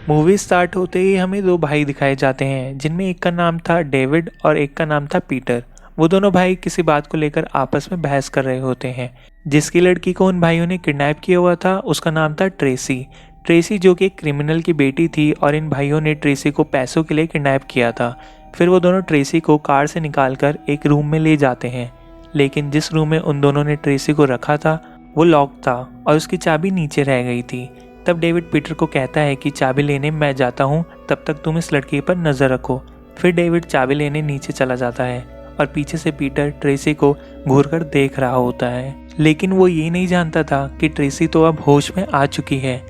Movie start होते ही हमें दो भाई दिखाए जाते हैं, जिनमें एक का नाम था डेविड और एक का नाम था पीटर। वो दोनों भाई किसी बात को लेकर आपस में बहस कर रहे होते हैं। जिसकी लड़की को उन भाइयों ने किडनैप किया हुआ था उसका नाम था ट्रेसी। ट्रेसी जो कि एक क्रिमिनल की बेटी थी और इन भाइयों ने ट्रेसी को पैसों के लिए किडनैप किया था। फिर वो दोनों ट्रेसी को कार से निकालकर एक रूम में ले जाते हैं, लेकिन जिस रूम में उन दोनों ने ट्रेसी को रखा था वो लॉक था और उसकी चाबी नीचे रह गई थी। तब डेविड पीटर को कहता है कि चाबी लेने मैं जाता हूँ, तब तक तुम इस लड़की पर नजर रखो। फिर डेविड चाबी लेने नीचे चला जाता है और पीछे से पीटर ट्रेसी को घूरकर देख रहा होता है, लेकिन वो ये नहीं जानता था कि ट्रेसी तो अब होश में आ चुकी है।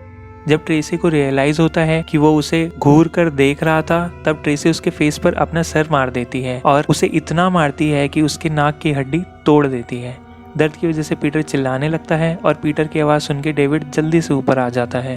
जब ट्रेसी को रियलाइज होता है कि वो उसे घूर कर देख रहा था, तब ट्रेसी उसके फेस पर अपना सर मार देती है और उसे इतना मारती है कि उसके नाक की हड्डी तोड़ देती है। दर्द की वजह से पीटर चिल्लाने लगता है और पीटर की आवाज़ सुन के डेविड जल्दी से ऊपर आ जाता है।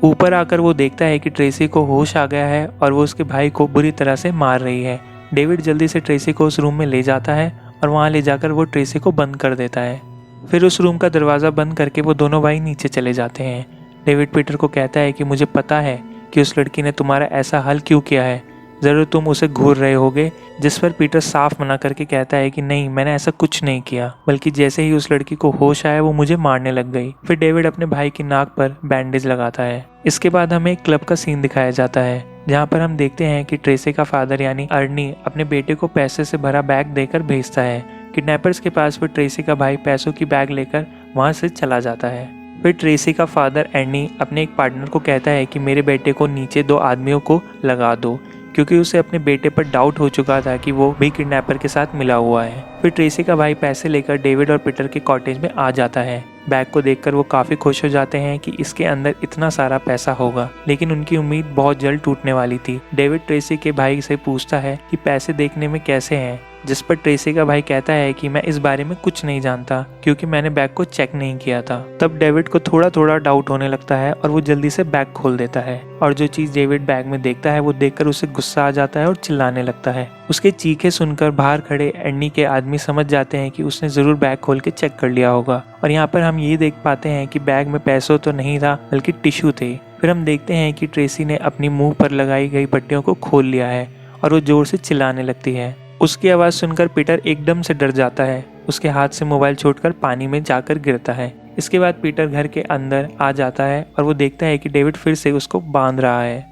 ऊपर आकर वो देखता है कि ट्रेसी को होश आ गया है और वो उसके भाई को बुरी तरह से मार रही है। डेविड जल्दी से ट्रेसी को उस रूम में ले जाता है और वहाँ ले जाकर वो ट्रेसी को बंद कर देता है। फिर उस रूम का दरवाज़ा बंद करके वो दोनों भाई नीचे चले जाते हैं। डेविड पीटर को कहता है कि मुझे पता है कि उस लड़की ने तुम्हारा ऐसा हाल क्यों किया है, ज़रूर तुम उसे घूर रहे होगे। जिस पर पीटर साफ मना करके कहता है कि नहीं, मैंने ऐसा कुछ नहीं किया, बल्कि जैसे ही उस लड़की को होश आया वो मुझे मारने लग गई। फिर डेविड अपने भाई की नाक पर बैंडेज लगाता है। इसके बाद हमें एक क्लब का सीन दिखाया जाता है, जहाँ पर हम देखते हैं कि ट्रेसी का फादर यानी अर्नी अपने बेटे को पैसे से भरा बैग देकर भेजता है। किडनैपर्स के पास फिर ट्रेसी का भाई पैसों की बैग लेकर वहाँ से चला जाता है। फिर ट्रेसी का फादर एर्नी अपने एक पार्टनर को कहता है कि मेरे बेटे को नीचे दो आदमियों को लगा दो, क्योंकि उसे अपने बेटे पर डाउट हो चुका था कि वो भी किडनैपर के साथ मिला हुआ है। फिर ट्रेसी का भाई पैसे लेकर डेविड और पीटर के कॉटेज में आ जाता है। बैग को देखकर वो काफ़ी खुश हो जाते हैं कि इसके अंदर इतना सारा पैसा होगा, लेकिन उनकी उम्मीद बहुत जल्द टूटने वाली थी। डेविड ट्रेसी के भाई से पूछता है कि पैसे देखने में कैसे हैं, जिस पर ट्रेसी का भाई कहता है कि मैं इस बारे में कुछ नहीं जानता, क्योंकि मैंने बैग को चेक नहीं किया था। तब डेविड को थोड़ा थोड़ा डाउट होने लगता है और वो जल्दी से बैग खोल देता है और जो चीज़ डेविड बैग में देखता है वो देखकर उसे गुस्सा आ जाता है और चिल्लाने लगता है। उसके चीखे सुनकर बाहर खड़े एर्नी के आदमी समझ जाते हैं कि उसने ज़रूर बैग खोल के चेक कर लिया होगा। और यहाँ पर हम ये देख पाते हैं कि बैग में पैसों तो नहीं था, बल्कि टिश्यू थे। फिर हम देखते हैं कि ट्रेसी ने अपनी मुंह पर लगाई गई पट्टियों को खोल लिया है और वो जोर से चिल्लाने लगती है। उसकी आवाज़ सुनकर पीटर एकदम से डर जाता है। उसके हाथ से मोबाइल छूटकर पानी में जाकर गिरता है। इसके बाद पीटर घर के अंदर आ जाता है और वो देखता है कि डेविड फिर से उसको बांध रहा है।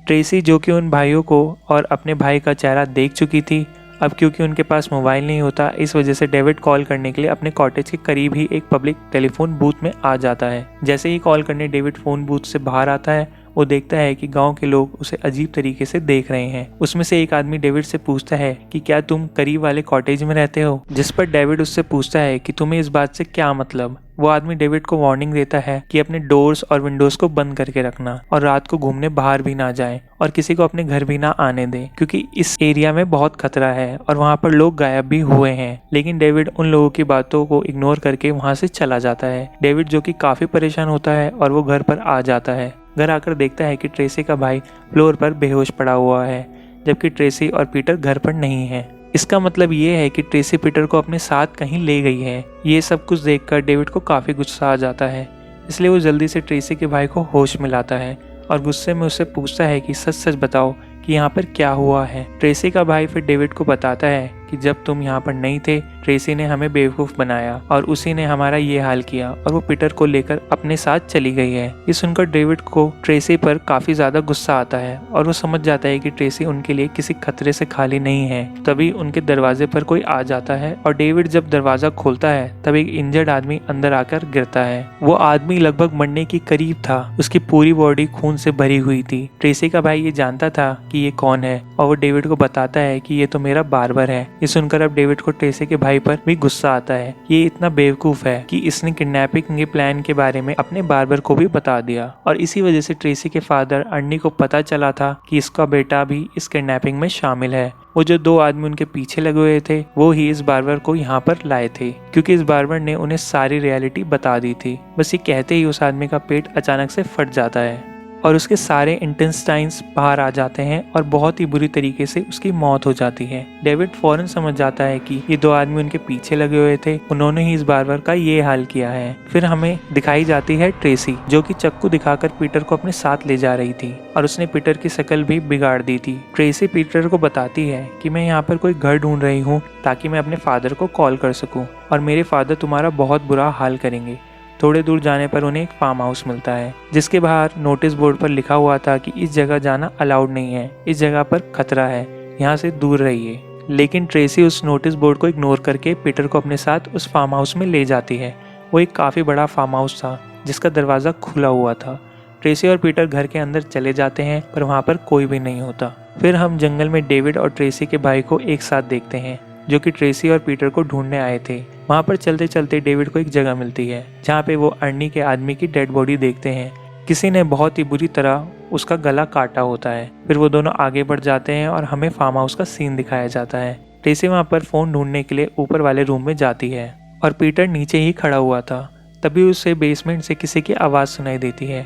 ट्रेसी जो कि उन भाइयों को और अपने भाई का चेहरा देख चुकी थी, अब क्योंकि उनके पास मोबाइल नहीं होता, इस वजह से डेविड कॉल करने के लिए अपने कॉटेज के करीब ही एक पब्लिक टेलीफोन बूथ में आ जाता है। जैसे ही कॉल करने डेविड फ़ोन बूथ से बाहर आता है, वो देखता है कि गांव के लोग उसे अजीब तरीके से देख रहे हैं। उसमें से एक आदमी डेविड से पूछता है कि क्या तुम करीब वाले कॉटेज में रहते हो, जिस पर डेविड उससे पूछता है कि तुम्हें इस बात से क्या मतलब। वो आदमी डेविड को वार्निंग देता है कि अपने डोर्स और विंडोज को बंद करके रखना और रात को घूमने बाहर भी ना जाए और किसी को अपने घर भी ना आने दे, क्योंकि इस एरिया में बहुत खतरा है और वहाँ पर लोग गायब भी हुए हैं। लेकिन डेविड उन लोगों की बातों को इग्नोर करके वहाँ से चला जाता है। डेविड जो कि काफी परेशान होता है और वो घर पर आ जाता है। घर आकर देखता है कि ट्रेसी का भाई फ्लोर पर बेहोश पड़ा हुआ है, जबकि ट्रेसी और पीटर घर पर नहीं है। इसका मतलब ये है कि ट्रेसी पीटर को अपने साथ कहीं ले गई है। ये सब कुछ देखकर डेविड को काफ़ी गुस्सा आ जाता है, इसलिए वो जल्दी से ट्रेसी के भाई को होश में लाता है और गुस्से में उससे पूछता है कि सच सच बताओ कि यहाँ पर क्या हुआ है। ट्रेसी का भाई फिर डेविड को बताता है कि जब तुम यहाँ पर नहीं थे, ट्रेसी ने हमें बेवकूफ़ बनाया और उसी ने हमारा ये हाल किया और वो पीटर को लेकर अपने साथ चली गई है। ये सुनकर डेविड को ट्रेसी पर काफ़ी ज़्यादा गुस्सा आता है और वो समझ जाता है कि ट्रेसी उनके लिए किसी खतरे से खाली नहीं है। तभी उनके दरवाजे पर कोई आ जाता है और डेविड जब दरवाज़ा खोलता है तब एक इंजर्ड आदमी अंदर आकर गिरता है। वो आदमी लगभग मरने के करीब था, उसकी पूरी बॉडी खून से भरी हुई थी। ट्रेसी का भाई ये जानता था कि ये कौन है और वो डेविड को बताता है कि ये तो मेरा बार्बर है। ये सुनकर अब डेविड को ट्रेसी के भाई पर भी गुस्सा आता है। ये इतना बेवकूफ है कि इसने किडनैपिंग के प्लान के बारे में अपने बार्बर को भी बता दिया और इसी वजह से ट्रेसी के फादर अर्नी को पता चला था कि इसका बेटा भी इस किडनैपिंग में शामिल है। वो जो दो आदमी उनके पीछे लगे हुए थे वो ही इस बार्बर को यहाँ पर लाए थे, क्योंकि इस बार्बर ने उन्हें सारी रियलिटी बता दी थी। बस ये कहते ही उस आदमी का पेट अचानक से फट जाता है और उसके सारे इंटेस्टाइन्स बाहर आ जाते हैं और बहुत ही बुरी तरीके से उसकी मौत हो जाती है। डेविड फौरन समझ जाता है कि ये 2 आदमी उनके पीछे लगे हुए थे, उन्होंने ही इस बार्बर का ये हाल किया है। फिर हमें दिखाई जाती है ट्रेसी, जो कि चाकू दिखाकर पीटर को अपने साथ ले जा रही थी और उसने पीटर की शक्ल भी बिगाड़ दी थी। ट्रेसी पीटर को बताती है कि मैं यहाँ पर कोई घर ढूंढ रही हूँ ताकि मैं अपने फादर को कॉल कर सकूँ और मेरे फादर तुम्हारा बहुत बुरा हाल करेंगे। थोड़े दूर जाने पर उन्हें एक फार्म हाउस मिलता है जिसके बाहर नोटिस बोर्ड पर लिखा हुआ था कि इस जगह जाना अलाउड नहीं है, इस जगह पर खतरा है, यहाँ से दूर रहिए। लेकिन ट्रेसी उस नोटिस बोर्ड को इग्नोर करके पीटर को अपने साथ उस फार्म हाउस में ले जाती है। वो एक काफ़ी बड़ा फार्म हाउस था जिसका दरवाज़ा खुला हुआ था। ट्रेसी और पीटर घर के अंदर चले जाते हैं पर वहाँ पर कोई भी नहीं होता। फिर हम जंगल में डेविड और ट्रेसी के भाई को एक साथ देखते हैं जो कि ट्रेसी और पीटर को ढूंढने आए थे। वहाँ पर चलते चलते डेविड को एक जगह मिलती है जहाँ पे वो अर्नी के आदमी की डेड बॉडी देखते हैं। किसी ने बहुत ही बुरी तरह उसका गला काटा होता है। फिर वो दोनों आगे बढ़ जाते हैं और हमें फार्म हाउस का सीन दिखाया जाता है। ट्रेसी वहाँ पर फ़ोन ढूंढने के लिए ऊपर वाले रूम में जाती है और पीटर नीचे ही खड़ा हुआ था। तभी उसे बेसमेंट से किसी की आवाज़ सुनाई देती है।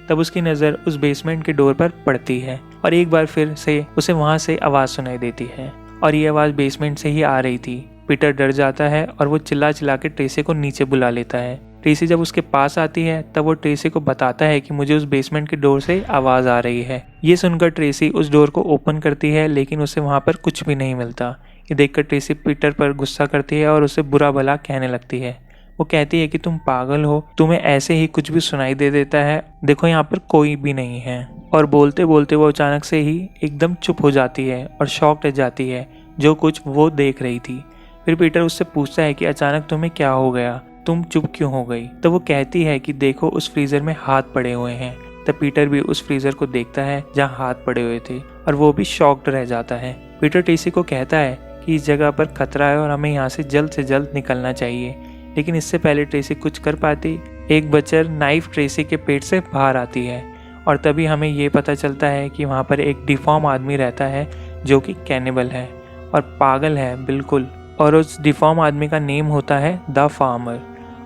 तब उसकी नज़र उस बेसमेंट के डोर पर पड़ती है और एक बार फिर से उसे वहाँ से आवाज़ सुनाई देती है और ये आवाज़ बेसमेंट से ही आ रही थी। पीटर डर जाता है और वो चिल्ला चिल्ला के ट्रेसी को नीचे बुला लेता है। ट्रेसी जब उसके पास आती है तब वो ट्रेसी को बताता है कि मुझे उस बेसमेंट के डोर से आवाज़ आ रही है। ये सुनकर ट्रेसी उस डोर को ओपन करती है लेकिन उसे वहाँ पर कुछ भी नहीं मिलता। ये देखकर ट्रेसी पीटर पर गुस्सा करती है और उसे बुरा भला कहने लगती है। वो कहती है कि तुम पागल हो, तुम्हें ऐसे ही कुछ भी सुनाई दे देता है, देखो यहाँ पर कोई भी नहीं है। और बोलते बोलते वो अचानक से ही एकदम चुप हो जाती है और शॉक रह जाती है जो कुछ वो देख रही थी। फिर पीटर उससे पूछता है कि अचानक तुम्हें क्या हो गया, तुम चुप क्यों हो गई। तो वो कहती है कि देखो उस फ्रीजर में हाथ पड़े हुए हैं। तब पीटर भी उस फ्रीजर को देखता है जहाँ हाथ पड़े हुए थे और वो भी शॉक्ड रह जाता है। पीटर ट्रेसी को कहता है कि इस जगह पर खतरा है और हमें यहाँ से जल्द निकलना चाहिए। लेकिन इससे पहले ट्रेसी कुछ कर पाती, एक बचर नाइफ ट्रेसी के पेट से बाहर आती है और तभी हमें ये पता चलता है कि वहाँ पर एक डिफॉर्म आदमी रहता है जो कि कैनिबल है और पागल है बिल्कुल। और उस डिफॉर्म आदमी का नेम होता है द फार्मर।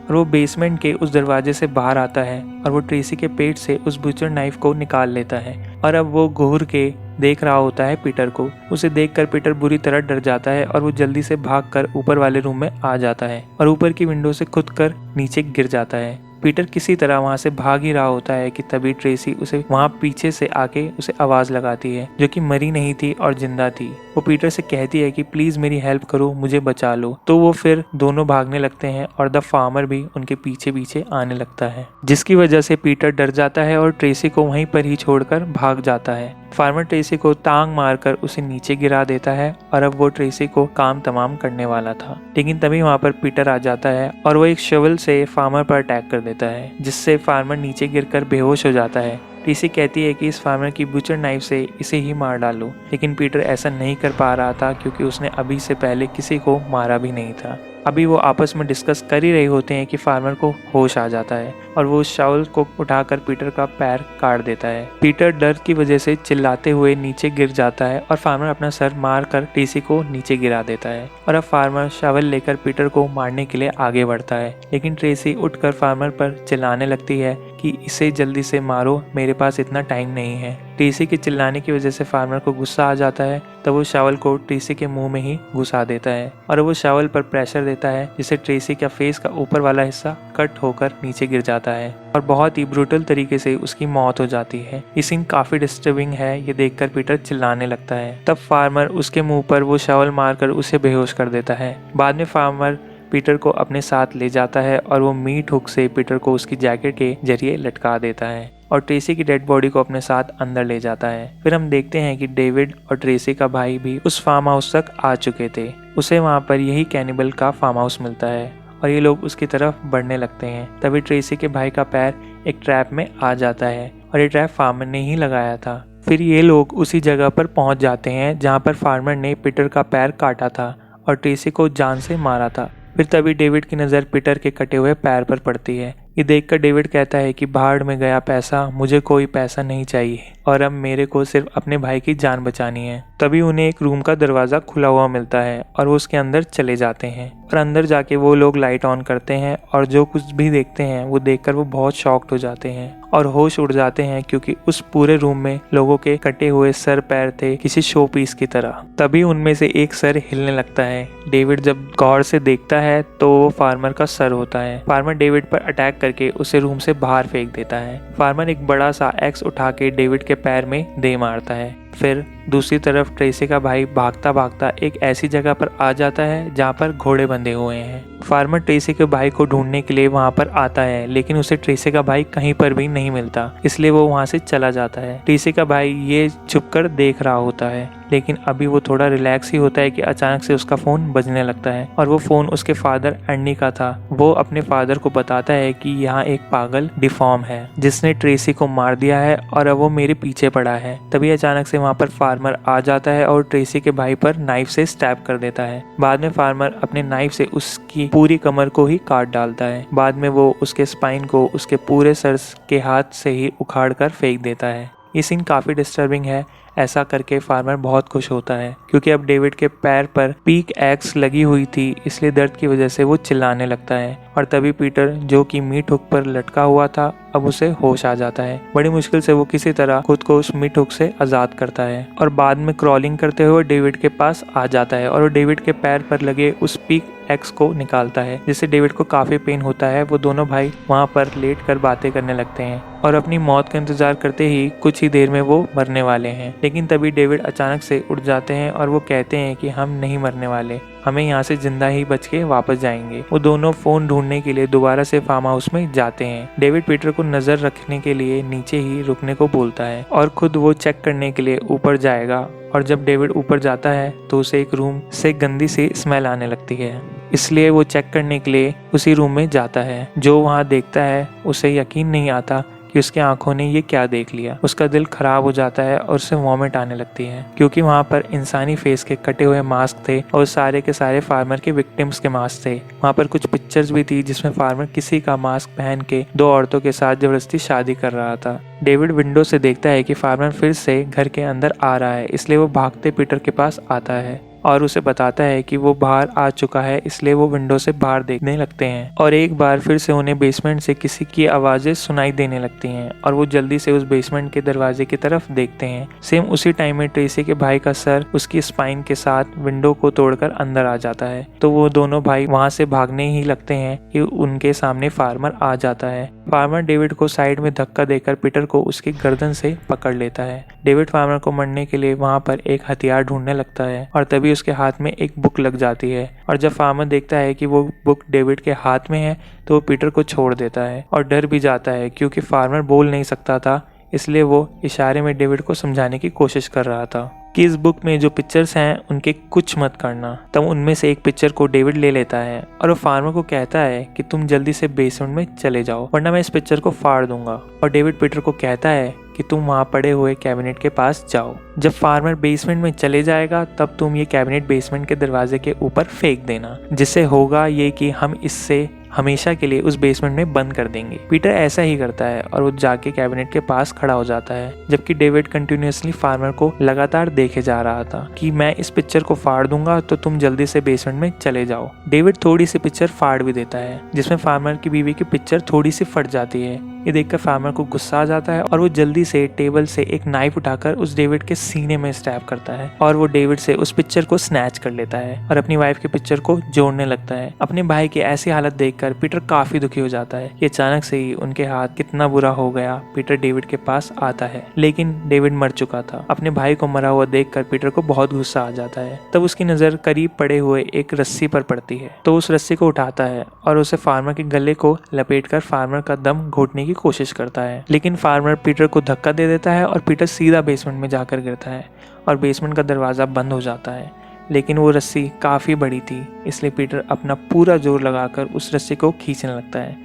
और वो बेसमेंट के उस दरवाजे से बाहर आता है और वो ट्रेसी के पेट से उस बुचर नाइफ को निकाल लेता है और अब वो घूर के देख रहा होता है पीटर को। उसे देखकर पीटर बुरी तरह डर जाता है और वो जल्दी से भागकर ऊपर वाले रूम में आ जाता है और ऊपर की विंडो से कूदकर नीचे गिर जाता है। पीटर किसी तरह वहाँ से भाग ही रहा होता है कि तभी ट्रेसी उसे वहाँ पीछे से आके उसे आवाज़ लगाती है जो कि मरी नहीं थी और जिंदा थी। वो पीटर से कहती है कि प्लीज़ मेरी हेल्प करो, मुझे बचा लो। तो वो फिर दोनों भागने लगते हैं और द फार्मर भी उनके पीछे पीछे आने लगता है, जिसकी वजह से पीटर डर जाता है और ट्रेसी को वहीं पर ही छोड़कर भाग जाता है। फार्मर ट्रेसी को टांग मारकर उसे नीचे गिरा देता है और अब वो ट्रेसी को काम तमाम करने वाला था। लेकिन तभी वहाँ पर पीटर आ जाता है और वो एक शवल से फार्मर पर अटैक कर देता है जिससे फार्मर नीचे गिरकर बेहोश हो जाता है। ट्रेसी कहती है कि इस फार्मर की बुचर नाइफ से इसे ही मार डालो, लेकिन पीटर ऐसा नहीं कर पा रहा था क्योंकि उसने अभी से पहले किसी को मारा भी नहीं था। अभी वो आपस में डिस्कस कर ही रहे होते हैं कि फार्मर को होश आ जाता है और वो उस शावल को उठाकर पीटर का पैर काट देता है। पीटर डर की वजह से चिल्लाते हुए नीचे गिर जाता है और फार्मर अपना सर मार कर ट्रेसी को नीचे गिरा देता है और अब फार्मर शावल लेकर पीटर को मारने के लिए आगे बढ़ता है। लेकिन ट्रेसी उठकर फार्मर पर चिल्लाने लगती है कि इसे जल्दी से मारो, मेरे पास इतना टाइम नहीं है। ट्रेसी के चिल्लाने की वजह से फार्मर को गुस्सा आ जाता है, तब वो शावल को ट्रेसी के मुंह में ही घुसा देता है और वो शावल पर प्रेशर देता है जिससे ट्रेसी का फेस का ऊपर वाला हिस्सा कट होकर नीचे गिर जाता है और बहुत ही ब्रूटल तरीके से उसकी मौत हो जाती है। ये सीन काफी डिस्टर्बिंग है। ये देखकर पीटर चिल्लाने लगता है। तब फार्मर उसके मुंह पर वो शावल मारकर उसे बेहोश कर देता है। बाद में फार्मर पीटर को अपने साथ ले जाता है और वो मीट हुक से पीटर को उसकी जैकेट के जरिए लटका देता है और ट्रेसी की डेड बॉडी को अपने साथ अंदर ले जाता है। फिर हम देखते हैं कि डेविड और ट्रेसी का भाई भी उस फार्म हाउस तक आ चुके थे। उसे वहाँ पर यही कैनिबल का फार्म हाउस मिलता है और ये लोग उसकी तरफ बढ़ने लगते हैं। तभी ट्रेसी के भाई का पैर एक ट्रैप में आ जाता है और ये ट्रैप फार्मर ने ही लगाया था। फिर ये लोग उसी जगह पर पहुंच जाते हैं जहाँ पर फार्मर ने पीटर का पैर काटा था और ट्रेसी को जान से मारा था। फिर तभी डेविड की नज़र पीटर के कटे हुए पैर पर पड़ती है। ये देखकर डेविड कहता है कि भाड़ में गया पैसा, मुझे कोई पैसा नहीं चाहिए और अब मेरे को सिर्फ अपने भाई की जान बचानी है। तभी उन्हें एक रूम का दरवाज़ा खुला हुआ मिलता है और वो उसके अंदर चले जाते हैं और अंदर जाके वो लोग लाइट ऑन करते हैं और जो कुछ भी देखते हैं वो देखकर वो बहुत शॉक्ड हो जाते हैं और होश उड़ जाते हैं क्योंकि उस पूरे रूम में लोगों के कटे हुए सर पैर थे किसी शो पीस की तरह। तभी उनमें से एक सर हिलने लगता है। डेविड जब गौर से देखता है तो वो फार्मर का सर होता है। फार्मर डेविड पर अटैक करके उसे रूम से बाहर फेंक देता है। फार्मर एक बड़ा सा एक्स उठा के डेविड के पैर में दे मारता है। फिर दूसरी तरफ ट्रेसी का भाई भागता भागता एक ऐसी जगह पर आ जाता है जहाँ पर घोड़े बंधे हुए हैं। फार्मर ट्रेसी के भाई को ढूंढने के लिए वहाँ पर आता है, लेकिन उसे ट्रेसी का भाई कहीं पर भी नहीं मिलता, इसलिए वो वहाँ से चला जाता है। ट्रेसी का भाई ये छुपकर देख रहा होता है, लेकिन अभी वो थोड़ा रिलैक्स ही होता है कि अचानक से उसका फोन बजने लगता है और वो फोन उसके फादर एंडी का था। वो अपने फादर को बताता है कि यहाँ एक पागल डिफॉर्म है जिसने ट्रेसी को मार दिया है और अब वो मेरे पीछे पड़ा है। तभी अचानक से वहाँ पर फार्मर आ जाता है और ट्रेसी के भाई पर नाइफ से स्टैब कर देता है। बाद में फार्मर अपने नाइफ से उसकी पूरी कमर को ही काट डालता है। बाद में वो उसके स्पाइन को उसके पूरे सर के हाथ से ही उखाड़ कर फेंक देता है। ये सीन काफी डिस्टर्बिंग है। ऐसा करके फार्मर बहुत खुश होता है क्योंकि अब डेविड के पैर पर पीक एक्स लगी हुई थी, इसलिए दर्द की वजह से वो चिल्लाने लगता है। और तभी पीटर, जो कि मीट हुक पर लटका हुआ था, अब उसे होश आ जाता है। बड़ी मुश्किल से वो किसी तरह खुद को उस मीट हुक से आजाद करता है और बाद में क्रॉलिंग करते हुए डेविड के पास आ जाता है और वो डेविड के पैर पर लगे उस पीक एक्स को निकालता है, जिससे डेविड को काफी पेन होता है। वो दोनों भाई वहाँ पर लेट कर बातें करने लगते हैं और अपनी मौत का इंतजार करते ही कुछ ही देर में वो मरने वाले हैं। लेकिन तभी डेविड अचानक से उठ जाते हैं और वो कहते हैं कि हम नहीं मरने वाले, हमें यहाँ से जिंदा ही बच के वापस जाएंगे। वो दोनों फोन ढूंढने के लिए दोबारा से फार्म हाउस में जाते हैं। डेविड पीटर को नजर रखने के लिए नीचे ही रुकने को बोलता है और खुद वो चेक करने के लिए ऊपर जाएगा। और जब डेविड ऊपर जाता है तो उसे एक रूम से गंदी सी स्मेल आने लगती है, इसलिए वो चेक करने के लिए उसी रूम में जाता है। जो वहाँ देखता है उसे यकीन नहीं आता कि उसकी आंखों ने ये क्या देख लिया। उसका दिल खराब हो जाता है और उसे वॉमिट आने लगती है क्योंकि वहाँ पर इंसानी फेस के कटे हुए मास्क थे और सारे के सारे फार्मर के विक्टिम्स के मास्क थे। वहाँ पर कुछ पिक्चर्स भी थी जिसमें फार्मर किसी का मास्क पहन के दो औरतों के साथ जबरदस्ती शादी कर रहा था। डेविड विंडो से देखता है कि फार्मर फिर से घर के अंदर आ रहा है, इसलिए वो भागते पीटर के पास आता है और उसे बताता है कि वो बाहर आ चुका है, इसलिए वो विंडो से बाहर देखने लगते हैं। और एक बार फिर से उन्हें बेसमेंट से किसी की आवाजें सुनाई देने लगती हैं और वो जल्दी से उस बेसमेंट के दरवाजे की तरफ देखते हैं। सेम उसी टाइम में ट्रेसी के भाई का सर उसकी स्पाइन के साथ विंडो को तोड़कर अंदर आ जाता है, तो वो दोनों भाई वहां से भागने ही लगते हैं कि उनके सामने फार्मर आ जाता है। फार्मर डेविड को साइड में धक्का देकर पीटर को उसकी गर्दन से पकड़ लेता है। डेविड फार्मर को मरने के लिए वहां पर एक हथियार ढूंढने लगता है और तभी उसके हाथ में एक बुक लग जाती है और जब फार्मर देखता है कि वो बुक डेविड के हाथ में है तो वो पीटर को छोड़ देता है और डर भी जाता है क्योंकि फार्मर बोल नहीं सकता था, इसलिए वो इशारे में डेविड को समझाने की कोशिश कर रहा था कि इस बुक में जो पिक्चर्स हैं उनके कुछ मत करना। तब उनमें से एक पिक्चर को डेविड ले लेता है और वो फार्मर को कहता है कि तुम जल्दी से बेसमेंट में चले जाओ वरना मैं इस पिक्चर को फाड़ दूंगा। और डेविड पीटर को कहता है कि तुम वहाँ पड़े हुए कैबिनेट के पास जाओ। जब फार्मर बेसमेंट में चले जाएगा तब तुम ये कैबिनेट बेसमेंट के दरवाजे के ऊपर फेंक देना, जिससे होगा ये कि हम इससे हमेशा के लिए उस बेसमेंट में बंद कर देंगे। पीटर ऐसा ही करता है और वो जाके कैबिनेट के पास खड़ा हो जाता है, जबकि डेविड कंटिन्यूअसली फार्मर को लगातार देखे जा रहा था कि मैं इस पिक्चर को फाड़ दूंगा तो तुम जल्दी से बेसमेंट में चले जाओ। डेविड थोड़ी सी पिक्चर फाड़ भी देता है जिसमें फार्मर की बीवी की पिक्चर थोड़ी सी फट जाती है। ये देखकर फार्मर को गुस्सा आ जाता है और वो जल्दी से टेबल से एक नाइफ उठाकर उस डेविड के सीने में स्टैब करता है और वो डेविड से उस पिक्चर को स्नैच कर लेता है और अपनी वाइफ की पिक्चर को जोड़ने लगता है। अपने भाई की ऐसी हालत देखकर पीटर काफी दुखी हो जाता है कि अचानक से ही उनके हाथ कितना बुरा हो गया। पीटर डेविड के पास आता है, लेकिन डेविड मर चुका था। अपने भाई को मरा हुआ देखकर पीटर को बहुत गुस्सा आ जाता है। तब उसकी नजर करीब पड़े हुए एक रस्सी पर पड़ती है, तो उस रस्सी को उठाता है और उसे फार्मर के गले को लपेटकर फार्मर का दम घोटने की कोशिश करता है, लेकिन फार्मर पीटर को धक्का दे देता है और पीटर सीधा बेसमेंट में जाकर गिरता है और बेसमेंट का दरवाजा बंद हो जाता है। लेकिन वो रस्सी काफ़ी बड़ी थी, इसलिए पीटर अपना पूरा जोर लगाकर उस रस्सी को खींचने लगता है।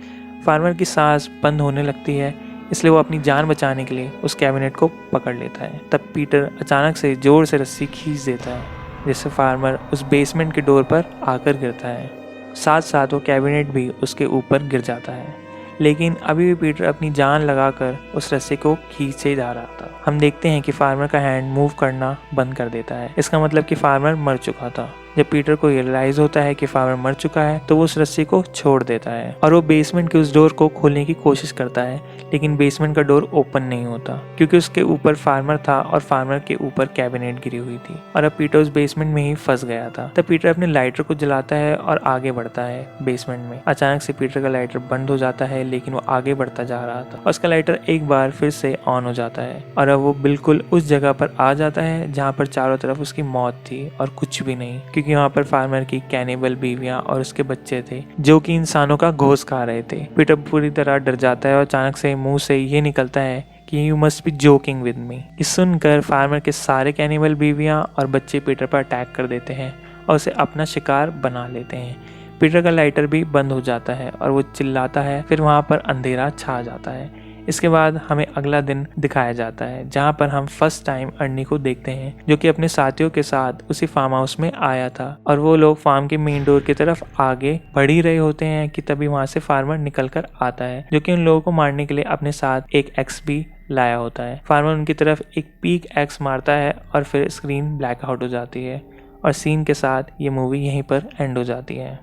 फार्मर की सांस बंद होने लगती है, इसलिए वो अपनी जान बचाने के लिए उस कैबिनेट को पकड़ लेता है। तब पीटर अचानक से जोर से रस्सी खींच देता है, जिससे फार्मर उस बेसमेंट के डोर पर आकर गिरता है। साथ साथ वो कैबिनेट भी उसके ऊपर गिर जाता है, लेकिन अभी भी पीटर अपनी जान लगाकर उस रस्सी को खींचे जा रहा था। हम देखते हैं कि फार्मर का हैंड मूव करना बंद कर देता है। इसका मतलब कि फार्मर मर चुका था जब पीटर को रियलाइज होता है कि फार्मर मर चुका है तो वो उस रस्सी को छोड़ देता है और वो बेसमेंट के उस डोर को खोलने की कोशिश करता है, लेकिन बेसमेंट का डोर ओपन नहीं होता क्योंकि उसके ऊपर फार्मर था और फार्मर के ऊपर कैबिनेट गिरी हुई थी और अब पीटर उस बेसमेंट में ही फंस गया था। तब पीटर अपने लाइटर को जलाता है और आगे बढ़ता है बेसमेंट में। अचानक से पीटर का लाइटर बंद हो जाता है, लेकिन वो आगे बढ़ता जा रहा था और उसका लाइटर एक बार फिर से ऑन हो जाता है और अब वो बिल्कुल उस जगह पर आ जाता है जहाँ पर चारों तरफ उसकी मौत थी और कुछ भी नहीं, क्योंकि वहाँ पर फार्मर की कैनिबल बीवियां और उसके बच्चे थे जो कि इंसानों का घोंस खा रहे थे। पीटर पूरी तरह डर जाता है और अचानक से मुंह से ये निकलता है कि you must be joking with me. इस सुनकर फार्मर के सारे कैनिबल बीवियां और बच्चे पीटर पर अटैक कर देते हैं और उसे अपना शिकार बना लेते हैं। पीटर का लाइटर भी बंद हो जाता है और वो चिल्लाता है, फिर वहाँ पर अंधेरा छा जाता है। इसके बाद हमें अगला दिन दिखाया जाता है जहाँ पर हम फर्स्ट टाइम अर्नी को देखते हैं जो कि अपने साथियों के साथ उसी फार्म हाउस में आया था और वो लोग फार्म के मेन डोर की तरफ आगे बढ़ ही रहे होते हैं कि तभी वहाँ से फार्मर निकल कर आता है जो कि उन लोगों को मारने के लिए अपने साथ एक एक्स भी लाया होता है। फार्मर उनकी तरफ एक पीक एक्स मारता है और फिर स्क्रीन ब्लैक आउट हो जाती है और सीन के साथ ये मूवी यहीं पर एंड हो जाती है।